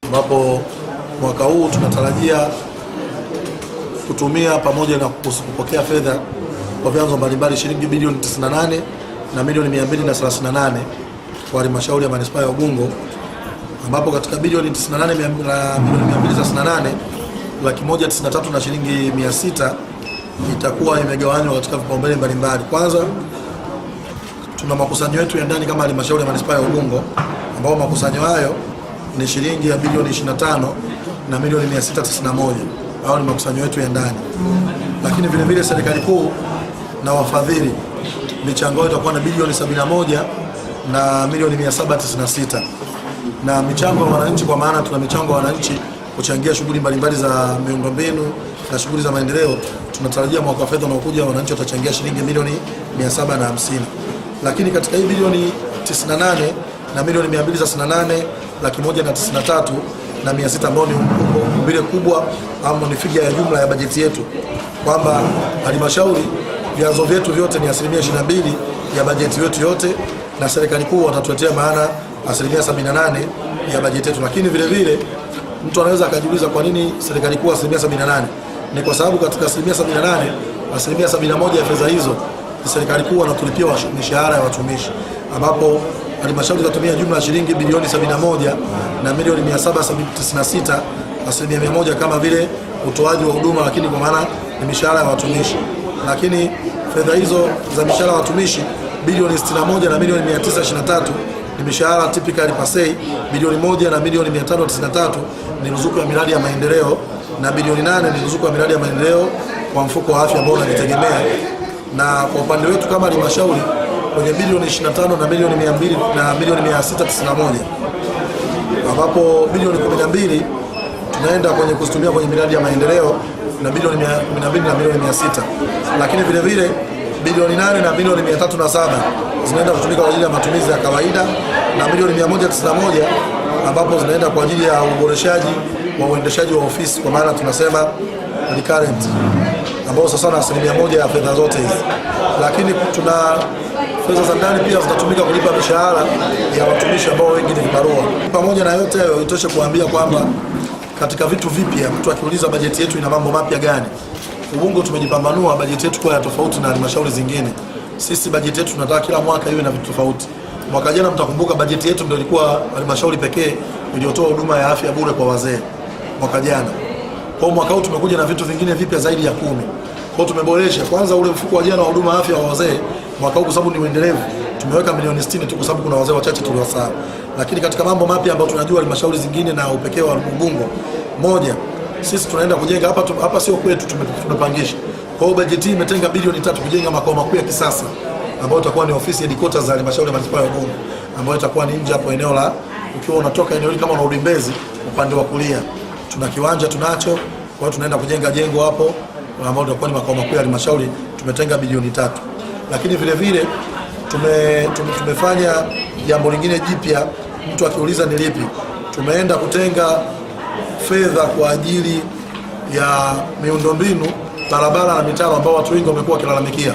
ambapo mwaka huu tunatarajia kutumia pamoja na kupokea fedha kwa vyanzo mbalimbali shilingi bilioni 98 na milioni 238 kwa halmashauri ya manispaa ya Ubungo, ambapo katika bilioni 98 na milioni 238 193 na shilingi 600 itakuwa imegawanywa katika vipaumbele mbalimbali. Kwanza tuna makusanyo yetu ya ndani kama halmashauri ya manispaa ya Ubungo, ambao makusanyo hayo ni shilingi ya bilioni 25 na milioni 691. Hao ni makusanyo yetu ya ndani. Lakini vile vile serikali kuu na wafadhili michango itakuwa na bilioni 71 na milioni 796. Na michango ya wananchi, kwa maana tuna michango ya wananchi kuchangia shughuli mbalimbali za miundombinu na shughuli za maendeleo, tunatarajia mwaka wa fedha unaokuja wananchi watachangia shilingi milioni 750. Lakini katika hii bilioni 98 na milioni 238 193 na 600 ambao ni umbile kubwa au ni figa ya jumla ya bajeti yetu, kwamba halmashauri vyanzo vyetu vyote ni 22% ya bajeti yetu yote, na serikali kuu watatuletea maana 78% ya bajeti yetu. Lakini vile vile mtu anaweza akajiuliza kwa nini serikali kuu 78%? Ni kwa sababu katika 78%, 71% ya fedha hizo serikali kuu wanatulipia mishahara ya watumishi, ambapo halmashauri itatumia jumla ya shilingi bilioni 71 na milioni 796, 100% kama vile utoaji wa huduma, lakini kwa maana ni mishahara ya watumishi. Lakini fedha hizo za mishahara ya watumishi bilioni 61 na milioni 923 ni mishahara typical pasei, bilioni 1 na milioni 593 ni ruzuku ya miradi ya maendeleo, na bilioni 8 ni ruzuku ya miradi ya maendeleo kwa mfuko wa afya ambao unajitegemea. Na kwa upande wetu kama halmashauri kwenye bilioni 25 na milioni 200 na milioni 691, ambapo bilioni 12 tunaenda kwenye kuzitumia kwenye miradi ya maendeleo na bilioni 12 na milioni 600. Lakini vile vile bilioni 8 na milioni 307 zinaenda kutumika kwa ajili ya matumizi ya kawaida, na milioni 191 ambapo zinaenda kwa ajili ya uboreshaji wa uendeshaji wa ofisi, kwa maana tunasema recurrent, ambao sasa na 1% ya fedha zote hizi. Lakini tuna fedha za ndani pia zitatumika kulipa mishahara ya watumishi ambao wengi ni vibarua. Pamoja na yote hayo, itoshe kuambia kwamba katika vitu vipya, mtu akiuliza bajeti yetu ina mambo mapya gani, Ubungo tumejipambanua bajeti yetu kwa ya tofauti na halmashauri zingine. Sisi bajeti yetu tunataka kila mwaka iwe na vitu tofauti. Mwaka jana mtakumbuka bajeti yetu ndio ilikuwa halmashauri pekee iliyotoa huduma ya afya bure kwa wazee mwaka jana. Kwa mwaka huu tumekuja na vitu vingine vipya zaidi ya 10. Kwa tumeboresha kwanza ule mfuko wa jana wa huduma afya wa wazee mwaka huu, kwa sababu ni uendelevu, tumeweka milioni 60 tu kwa sababu kuna wazee wachache tuliwasahau. Lakini katika mambo mapya ambayo tunajua halmashauri zingine na upekee wa Ubungo, moja, sisi tunaenda kujenga hapa sio kwetu, tumepangisha. Kwa hiyo bajeti imetenga bilioni 3 kujenga makao makuu ya kisasa ambayo itakuwa ni ofisi headquarters za halmashauri ya manispaa ya Ubungo, ambayo itakuwa ni nje hapo eneo la, ukiwa unatoka eneo hili kama unarudi Mbezi upande wa kulia, tuna kiwanja tunacho. Kwa hiyo tunaenda kujenga jengo hapo ambalo itakuwa ni makao makuu ya halmashauri, tumetenga bilioni 3. Lakini vile vile tumefanya jambo lingine jipya, mtu akiuliza ni lipi, tumeenda kutenga fedha kwa ajili ya miundombinu, barabara na mitaro ambao watu wengi wamekuwa wakilalamikia.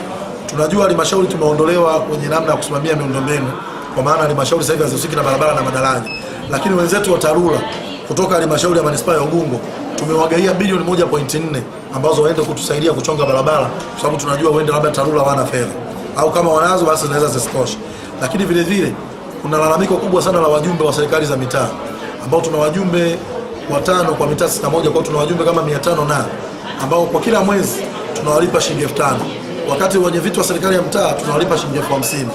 Tunajua halmashauri tumeondolewa kwenye namna ya kusimamia miundombinu, kwa maana halmashauri sasa hivi hazihusiki na barabara na madaraja. Lakini wenzetu wa TARURA kutoka halmashauri ya manispaa ya Ubungo tumewagaia bilioni 1.4 ambazo waende kutusaidia kuchonga barabara, kwa sababu tunajua wende labda TARURA wana fedha, au kama wanazo basi zinaweza zisitoshe. Lakini vile vile kuna lalamiko kubwa sana la wajumbe wa serikali za mitaa, ambao tuna wajumbe 5 kwa mitaa 61, kwa tuna wajumbe kama 500 na ambao kwa kila mwezi tunawalipa shilingi 5,000. Wakati wenye viti wa serikali ya mtaa tunawalipa shilingi 50,000.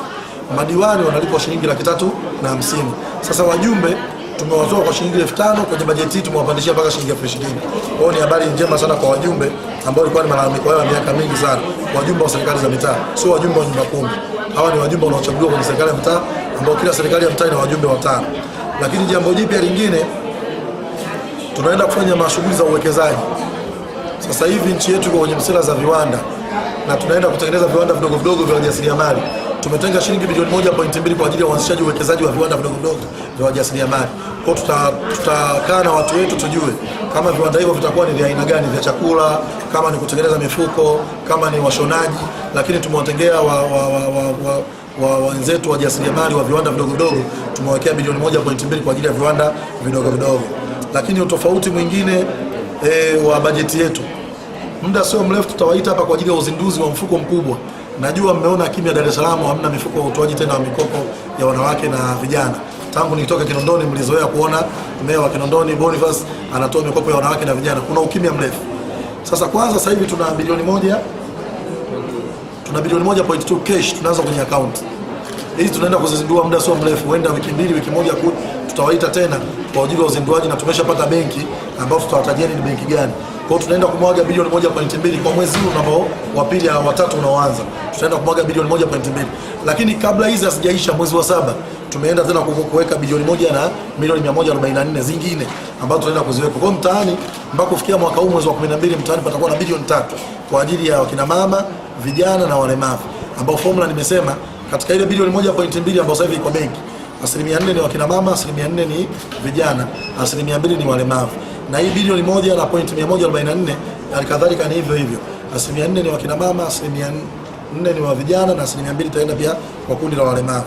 Madiwani wanalipwa shilingi 350,000. Sasa wajumbe tumewatoa kwa shilingi 5,000 kwenye bajeti hii, tumewapandishia mpaka shilingi 20,000. Kwa hiyo ni habari njema sana kwa wajumbe ambao walikuwa ni malalamiko yao ya miaka mingi sana. Wajumbe wa serikali za mitaa sio wajumbe wa nyumba kumi. Hawa ni wajumbe wanaochaguliwa kwenye serikali ya mtaa, ambao kila serikali ya mtaa ina wajumbe 5. Lakini jambo jipya lingine, tunaenda kufanya mashughuli za uwekezaji. Sasa hivi nchi yetu iko kwenye msela za viwanda na tunaenda kutengeneza viwanda vidogo vidogo vya wajasiriamali. Tumetenga shilingi bilioni 1.2 kwa ajili ya uanzishaji uwekezaji wa viwanda vidogo vidogo vya wajasiriamali. Kwa hiyo tutakaa na watu wetu tujue kama viwanda hivyo vitakuwa ni vya aina gani, vya chakula, kama ni kutengeneza mifuko, kama ni washonaji. Lakini tumewatengea wenzetu wajasiriamali wa viwanda vidogo vidogo, tumewekea bilioni 1.2 kwa ajili ya viwanda vidogo vidogo. Lakini utofauti mwingine wa bajeti yetu, muda sio mrefu tutawaita hapa kwa ajili ya uzinduzi wa mfuko mkubwa. Najua mmeona kimya Dar es Salaam, hamna mifuko ya utoaji tena wa mikopo ya wanawake na vijana. Tangu nitoke Kinondoni mlizoea kuona meya wa Kinondoni Boniface anatoa mikopo ya wanawake na vijana. Kuna ukimya mrefu. Sasa kwanza sasa hivi tuna bilioni 1.2 cash tunaanza kwenye account. Hizi tunaenda kuzizindua muda sio mrefu, huenda wiki mbili, wiki moja tutawaita tena kwa ajili ya uzinduaji, na tumeshapata benki ambayo tutawatajia ni benki gani. Kwa hiyo tunaenda kumwaga bilioni 1.2 kwa mwezi huu ambao wa pili au wa tatu unaoanza. Tutaenda kumwaga bilioni 1.2. Lakini kabla hizi hazijaisha, mwezi wa 7 tumeenda tena kuweka bilioni 1 na milioni 144 zingine ambazo tunaenda kuziweka. Kwa hiyo mtaani mpaka kufikia mwaka huu mwezi wa 12 mtaani patakuwa na bilioni 3 kwa ajili ya wakina mama, vijana na walemavu, ambao formula nimesema katika ile bilioni 1.2 ambayo sasa hivi iko benki, 4% ni wakina mama, 4% ni vijana, 2% ni walemavu. Na hii bilioni 1.144 alikadhalika ni hivyo hivyo. 4% ni wakina mama, 4% ni wa vijana na 2% itaenda pia kwa kundi la walemavu.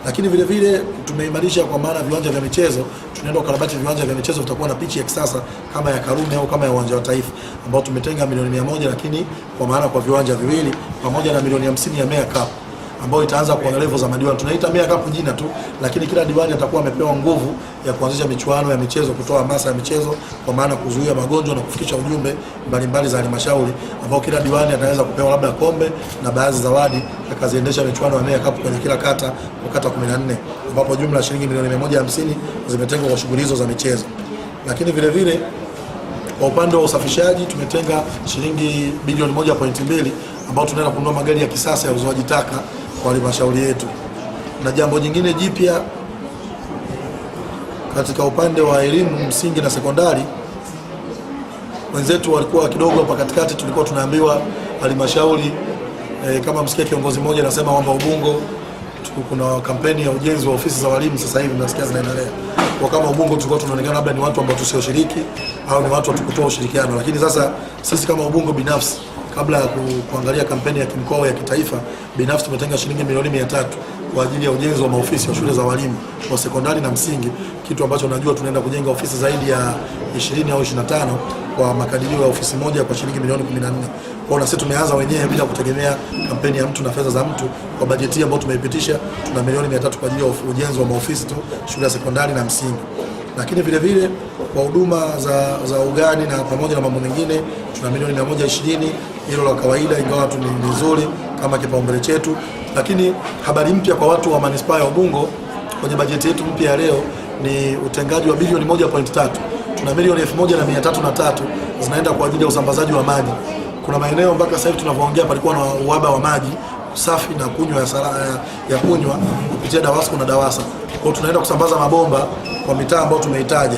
Lakini vile vile tumeimarisha kwa maana viwanja vya michezo, tunaenda kukarabati viwanja vya michezo, tutakuwa na pichi ya kisasa kama ya Karume au kama ya uwanja wa Taifa ambao tumetenga milioni 100, lakini kwa maana kwa viwanja viwili, pamoja na milioni 50 ya Mayor Cup ambayo itaanza kwa level za madiwani. Tunaita Mayor Cup jina tu, lakini kila diwani atakuwa amepewa nguvu ya kuanzisha michuano ya michezo, kutoa hamasa ya michezo, kwa maana kuzuia magonjwa na kufikisha ujumbe mbalimbali za halmashauri, ambao kila diwani ataweza kupewa labda kombe na baadhi zawadi akaziendesha michuano ya Mayor Cup kwenye kila kata, kwa kata 14, ambapo jumla shilingi milioni 150 zimetengwa kwa shughuli hizo za michezo. Lakini vile vile kwa upande wa usafishaji tumetenga shilingi bilioni 1.2 ambao tunaenda kununua magari ya kisasa ya uzoaji taka kwa halmashauri yetu. Na jambo jingine jipya katika upande wa elimu msingi na sekondari, wenzetu walikuwa kidogo hapa katikati, tulikuwa tunaambiwa halmashauri kama msikia kiongozi mmoja anasema kwamba Ubungo kuna kampeni ya ujenzi wa ofisi za walimu, sasa hivi nasikia zinaendelea. Kwa kama Ubungo tulikuwa tunaonekana labda ni watu ambao tusioshiriki au ni watu tukutoa ushirikiano, lakini sasa sisi kama Ubungo binafsi, kabla ya kuangalia kampeni ya kimkoa ya kitaifa, binafsi tumetenga shilingi milioni 300 kwa ajili ya ujenzi wa maofisi wa shule za walimu wa sekondari na msingi, kitu ambacho najua tunaenda kujenga ofisi zaidi ya 20 au 25 kwa makadirio ya ofisi moja kwa shilingi milioni 14. Kwa na sisi tumeanza wenyewe bila kutegemea kampeni ya mtu na fedha za mtu. Kwa bajeti ambayo tumeipitisha tuna milioni 300 kwa ajili ya ujenzi wa maofisi tu shule ya sekondari na msingi. Lakini vile vile kwa huduma za ugani na pamoja na mambo mengine tuna milioni 120, hilo la kawaida, ingawa tu ni nzuri kama kipaumbele chetu. Lakini habari mpya kwa watu wa manispaa ya Ubungo kwenye bajeti yetu mpya ya leo ni utengaji wa bilioni 1.3. Tuna milioni 1303 zinaenda kwa ajili ya usambazaji wa maji. Kuna maeneo mpaka sasa hivi tunavyoongea palikuwa na uhaba wa maji safi na kunywa ya kunywa kupitia DAWASCO na DAWASA. Kwa hiyo tunaenda kusambaza mabomba kwa mitaa ambayo tumeitaja.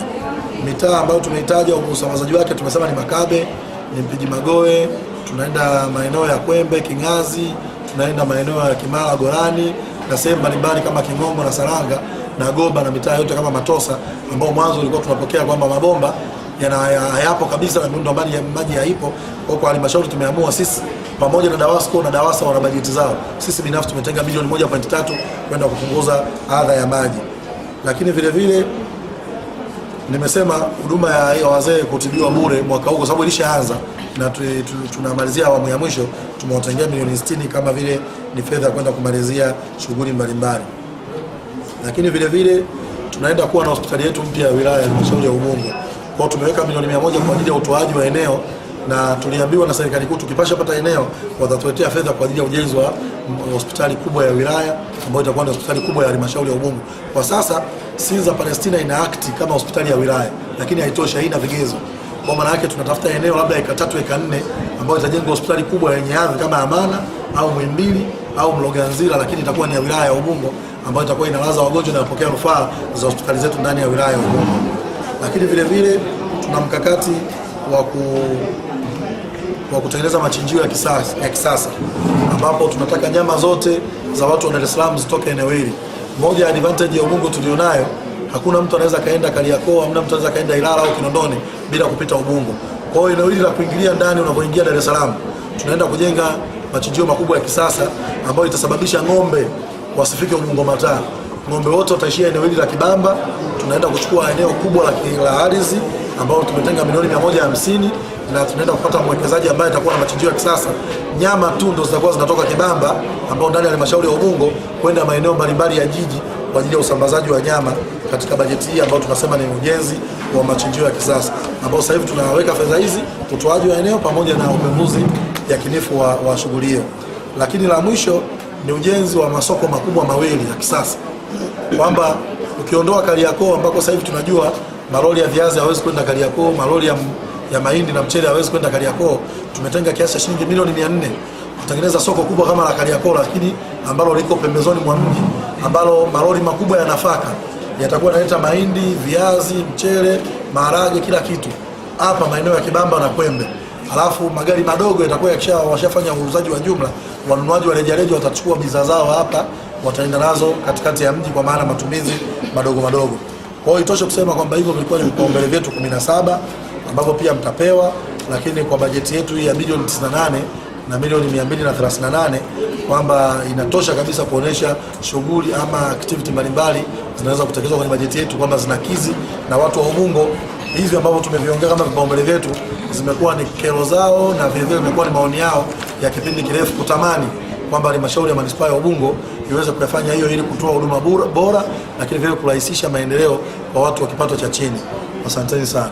Mitaa ambayo tumeitaja usambazaji wake tumesema ni Makabe, ni Mpiji Magoe, tunaenda maeneo ya Kwembe, Kingazi, tunaenda maeneo ya Kimara, Gorani na sehemu mbalimbali kama King'ombo na Saranga na Goba na mitaa yote kama Matosa, ambao mwanzo ulikuwa tunapokea kwamba mabomba hayapo kabisa na miundo maji haipo. Kwa halmashauri tumeamua sisi pamoja na DAWASCO na DAWASA wana bajeti zao, sisi binafsi tumetenga bilioni 1.3 kwenda kupunguza adha ya maji. Lakini vile vile nimesema huduma ya wazee kutibiwa bure mwaka huu kwa sababu ilishaanza na tunamalizia awamu ya mwisho, tumewatengea milioni 60 kama vile ni fedha kwenda kumalizia shughuli mbalimbali. Lakini vile vile tunaenda kuwa na hospitali yetu mpya ya wilaya ya halmashauri ya Ubungo. Kwa tumeweka milioni 100 kwa ajili ya utoaji wa eneo, na tuliambiwa na serikali kuu tukipasha pata eneo watatuletea fedha kwa ajili ya ujenzi wa hospitali kubwa ya wilaya ambayo itakuwa ni hospitali kubwa ya halmashauri ya Ubungo. Kwa sasa Sinza Palestina ina akti kama hospitali ya wilaya, lakini haitoshi, haina vigezo. Kwa maana yake tunatafuta eneo labda eka 3 eka 4 ambayo itajengwa hospitali kubwa yenye hadhi kama Amana au Muhimbili au Mloganzila, lakini itakuwa ni ya wilaya ya Ubungo ambayo itakuwa inalaza wagonjwa na kupokea rufaa za hospitali zetu ndani ya wilaya ya Ubungo. Lakini vile vile tuna mkakati wa kutengeneza machinjio ya kisasa ambapo tunataka nyama zote za watu wa Dar es Salaam zitoke eneo hili. Moja ya advantage ya Ubungo tulionayo, hakuna mtu anaweza kaenda Kariakoo, hamna mtu anaweza kaenda Ilala au Kinondoni bila kupita Ubungo. Kwa hiyo eneo hili la kuingilia ndani unapoingia Dar es Salaam, tunaenda kujenga machinjio makubwa ya kisasa ambayo itasababisha ng'ombe wasifike Ubungo Mataa. ng'ombe wote wataishia eneo hili la Kibamba. Tunaenda kuchukua eneo kubwa la ardhi ambao tumetenga milioni 150 na tunaenda kupata mwekezaji ambaye atakuwa na machinjio ya kisasa. Nyama tu ndo zitakuwa zinatoka Kibamba ambao ndani ya halmashauri ya Ubungo kwenda maeneo mbalimbali ya jiji kwa ajili ya usambazaji wa nyama katika bajeti hii ambayo tunasema ni ujenzi wa machinjio ya kisasa, ambao sasa hivi tunaweka fedha hizi, utoaji wa eneo pamoja na upembuzi yakinifu wa shughuli hiyo. Lakini la mwisho ni ujenzi wa masoko makubwa mawili ya kisasa, kwamba ukiondoa Kariakoo ambako sasa hivi tunajua malori ya viazi hawezi kwenda Kariakoo, malori ya mahindi na mchele hawezi kwenda Kariakoo. Tumetenga kiasi cha shilingi milioni 400 kutengeneza soko kubwa kama la Kariakoo, lakini ambalo liko pembezoni mwa mji, ambalo malori makubwa ya nafaka yatakuwa yanaleta mahindi, viazi, mchele, maharage, kila kitu hapa maeneo ya Kibamba na Kwembe. Alafu magari madogo yatakuwa washafanya uuzaji wa jumla, wanunuaji wa rejareja watachukua bidhaa zao hapa, wataenda nazo katikati ya mji, kwa maana matumizi madogo madogo. Kwa hiyo itoshe kusema kwamba hivyo vilikuwa ni vipaumbele vyetu 17 ambavyo pia mtapewa, lakini kwa bajeti yetu hii ya bilioni 98 na milioni 238 kwamba inatosha kabisa kuonesha shughuli ama activity mbalimbali zinaweza kutekelezwa kwenye bajeti yetu, kwamba zinakizi na watu wa Ubungo. Hivi ambavyo tumeviongea kama vipaumbele vyetu zimekuwa ni kero zao na vile vile imekuwa ni maoni yao ya kipindi kirefu, kutamani kwamba halmashauri ya manispaa ya Ubungo iweze kufanya hiyo ili kutoa huduma bora, lakini vile kurahisisha maendeleo kwa watu wa kipato cha chini. Asanteni sana.